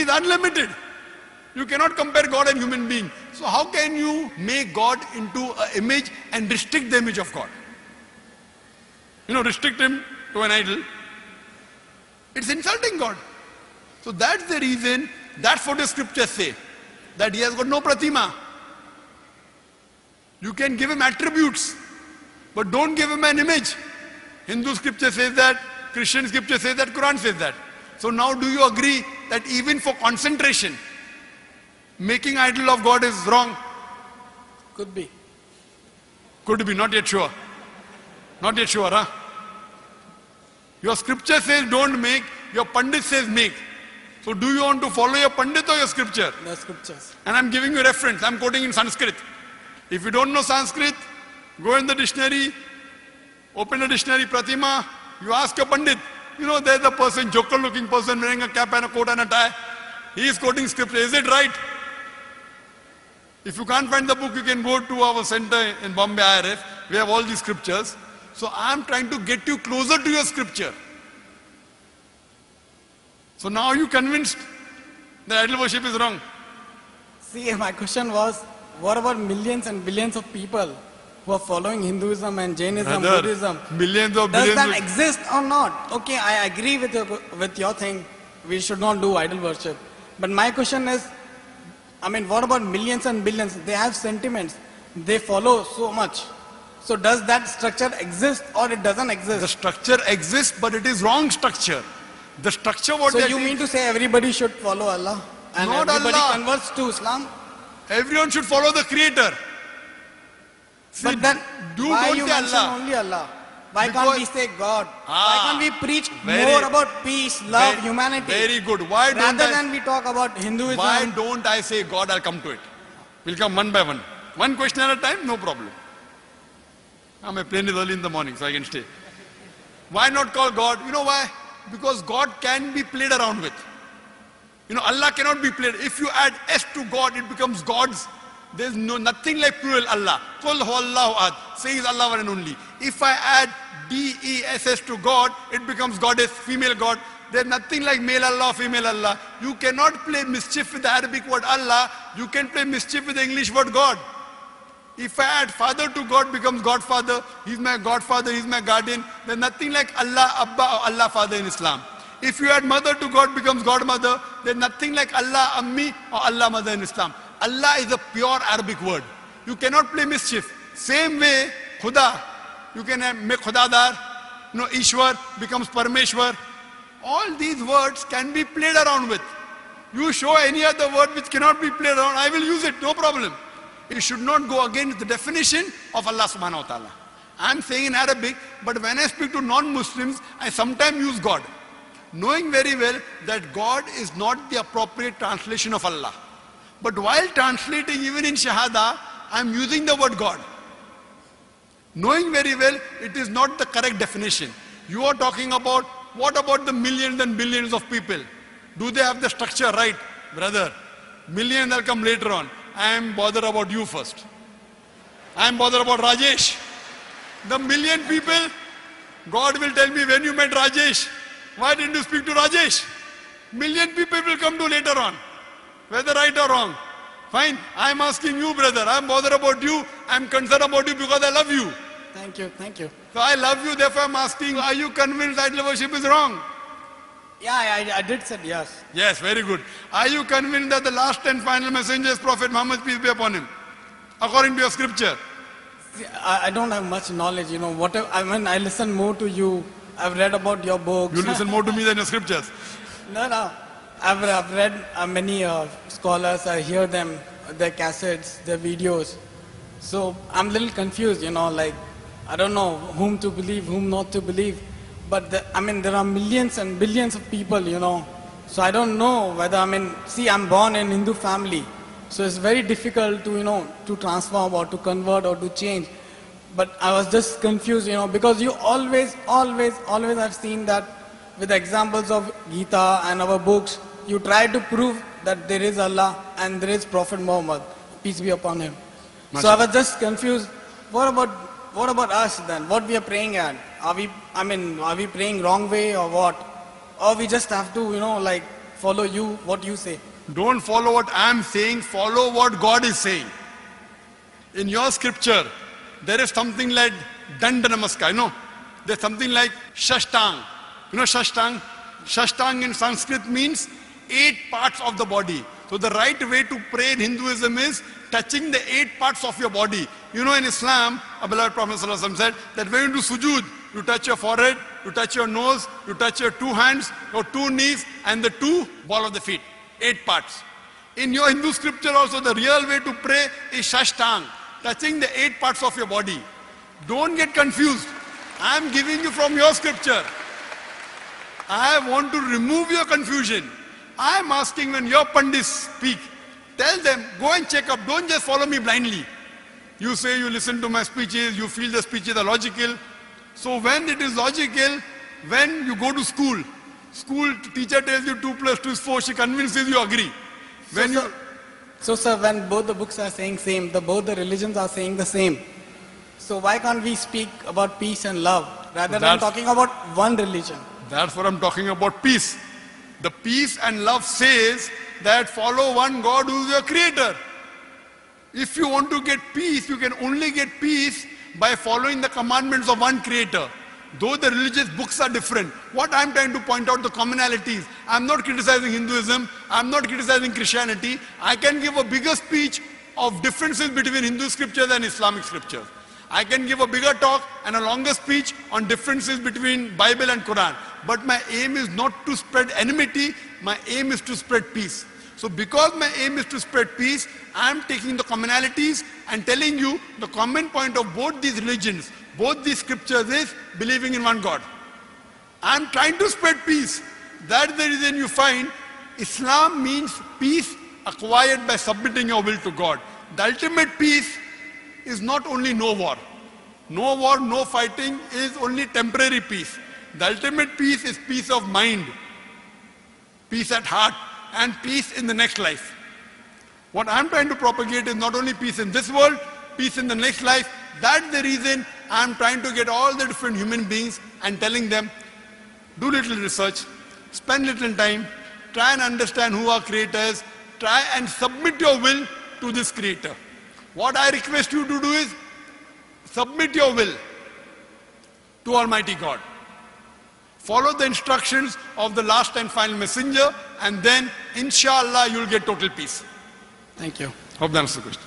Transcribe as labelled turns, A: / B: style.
A: is unlimited. You cannot compare God and human being. So how can you make God into an image and restrict the image of God? Restrict him to an idol. It's insulting God. So that's the reason, that's what the scriptures say. That he has got no pratima. You can give him attributes, but don't give him an image. Hindu scripture says that, Christian scripture says that, Quran says that. So now do you agree that even for concentration, making idol of God is wrong?
B: Could be.
A: Could be, not yet sure. Not yet sure, huh? Your scripture says don't make, your Pandit says make. So do you want to follow your Pandit or your scripture?
B: The scriptures.
A: And I'm giving you a reference, I'm quoting in Sanskrit. If you don't know Sanskrit, go in the dictionary, open a dictionary, Pratima, you ask your Pandit. There's a person, joker looking person wearing a cap and a coat and a tie. He is quoting scripture, is it right? If you can't find the book, you can go to our center in Bombay IRF. We have all these scriptures. So I am trying to get you closer to your scripture. So now are you convinced that idol worship is wrong?
B: See, my question was, what about millions and billions of people who are following Hinduism and Jainism,
A: Brother,
B: Buddhism?
A: Millions of
B: Does
A: billions.
B: that exist or not? Okay, I agree with your thing. We should not do idol worship. But my question is, what about millions and billions? They have sentiments. They follow so much. So does that structure exist or it doesn't exist?
A: The structure exists, but it is wrong structure. The structure what
B: So you mean to say everybody should follow Allah? And
A: Not
B: everybody
A: Allah.
B: converts to Islam?
A: Everyone should follow the Creator. See,
B: But then, why
A: don't
B: you
A: say
B: mention
A: Allah.
B: only Allah? Why
A: Because-
B: can't we say God? Why can't we preach
A: very-
B: more about peace, love,
A: Very-
B: humanity?
A: Very good. Why don't
B: Rather
A: I,
B: than we talk about Hinduism.
A: why don't I say God? I'll come to it. We'll come one by one. One question at a time, no problem. My plane is early in the morning, so I can stay. Why not call God? You know why? Because God can be played around with. Allah cannot be played. If you add S to God, it becomes God's. There's nothing like plural Allah. Qul huwallahu ahad. Says Allah one and only. If I add D-E-S-S to God, it becomes goddess, female God. There's nothing like male Allah, female Allah. You cannot play mischief with the Arabic word Allah. You can play mischief with the English word God. If I add father to God, becomes Godfather. He's my Godfather, he's my guardian. There's nothing like Allah Abba or Allah Father in Islam. If you add mother to God, becomes Godmother. There's nothing like Allah Ammi or Allah Mother in Islam. Allah is a pure Arabic word. You cannot play mischief. Same way, Khuda. You can make Khudadar. Ishwar becomes Parmeshwar. All these words can be played around with. You show any other word which cannot be played around, I will use it, no problem. It should not go against the definition of Allah subhanahu wa ta'ala. I am saying in Arabic, but when I speak to non-Muslims, I sometimes use God. Knowing very well that God is not the appropriate translation of Allah. But while translating even in Shahada, I am using the word God. Knowing very well it is not the correct definition. You are talking about, what about the millions and billions of people? Do they have the structure right? Brother, millions will come later on. I am bothered about you first. I am bothered about Rajesh. The million people, God will tell me when you met Rajesh. Why didn't you speak to Rajesh? Million people will come to later on. Whether right or wrong. Fine. I am asking you, brother. I am bothered about you. I am concerned about you because I love you.
B: Thank you, thank you.
A: So I love you, therefore I am asking, are you convinced idol worship is wrong?
B: Yeah, I did say yes.
A: Yes, very good. Are you convinced that the last and final messenger is Prophet Muhammad, peace be upon him? According to your scripture.
B: See, I don't have much knowledge, whatever, I listen more to you. I've read about your books.
A: You listen more to me than your scriptures.
B: No. I've read many scholars, I hear them, their cassettes, their videos. So I'm a little confused, I don't know whom to believe, whom not to believe. But there are millions and billions of people, So I don't know whether, I'm born in Hindu family. So it's very difficult to, to transform or to convert or to change. But I was just confused, because you always have seen that with examples of Gita and our books, you try to prove that there is Allah and there is Prophet Muhammad, peace be upon him. So I was just confused. What about us then? What we are praying at? Are we praying wrong way or what? Or we just have to, follow you, what you say.
A: Don't follow what I am saying, follow what God is saying. In your scripture, there is something like Danda Namaskar, you know. There's something like Shashtang. You know Shashtang? Shashtang in Sanskrit means 8 parts of the body. So the right way to pray in Hinduism is touching the 8 parts of your body. You know, in Islam, our beloved Prophet ﷺ said that when you do sujood, you touch your forehead, you touch your nose, you touch your 2 hands, your 2 knees, and the 2 ball of the feet. 8 parts. In your Hindu scripture also, the real way to pray is Shashtang, touching the 8 parts of your body. Don't get confused. I am giving you from your scripture. I want to remove your confusion. I am asking, when your pandits speak, tell them, go and check up. Don't just follow me blindly. You say you listen to my speeches, you feel the speeches are logical. So when it is logical, when you go to school teacher tells you 2 plus 2 is 4, she convinces you agree.
B: So sir, when both the books are saying same, both the religions are saying the same. So why can't we speak about peace and love rather than talking about one religion?
A: That's what I'm talking about, peace. The peace and love says that follow one God who is your creator. If you want to get peace, you can only get peace by following the commandments of one creator. Though the religious books are different, what I'm trying to point out the commonalities. I'm not criticizing Hinduism, I'm not criticizing Christianity. I can give a bigger speech of differences between Hindu scriptures and Islamic scriptures. I can give a bigger talk and a longer speech on differences between Bible and Quran. But my aim is not to spread enmity, my aim is to spread peace. So because my aim is to spread peace, I am taking the commonalities and telling you the common point of both these religions, both these scriptures is believing in one God. I am trying to spread peace. That's the reason you find Islam means peace acquired by submitting your will to God. The ultimate peace is not only no war. No war, no fighting is only temporary peace. The ultimate peace is peace of mind, peace at heart, and peace in the next life. What I'm trying to propagate is not only peace in this world, peace in the next life. That's the reason I'm trying to get all the different human beings and telling them, do little research, spend little time, try and understand who our creator is, try and submit your will to this creator. What I request you to do is submit your will to Almighty God. Follow the instructions of the last and final messenger, and then inshallah you'll get total peace.
B: Thank you.
A: Hope that answers the question.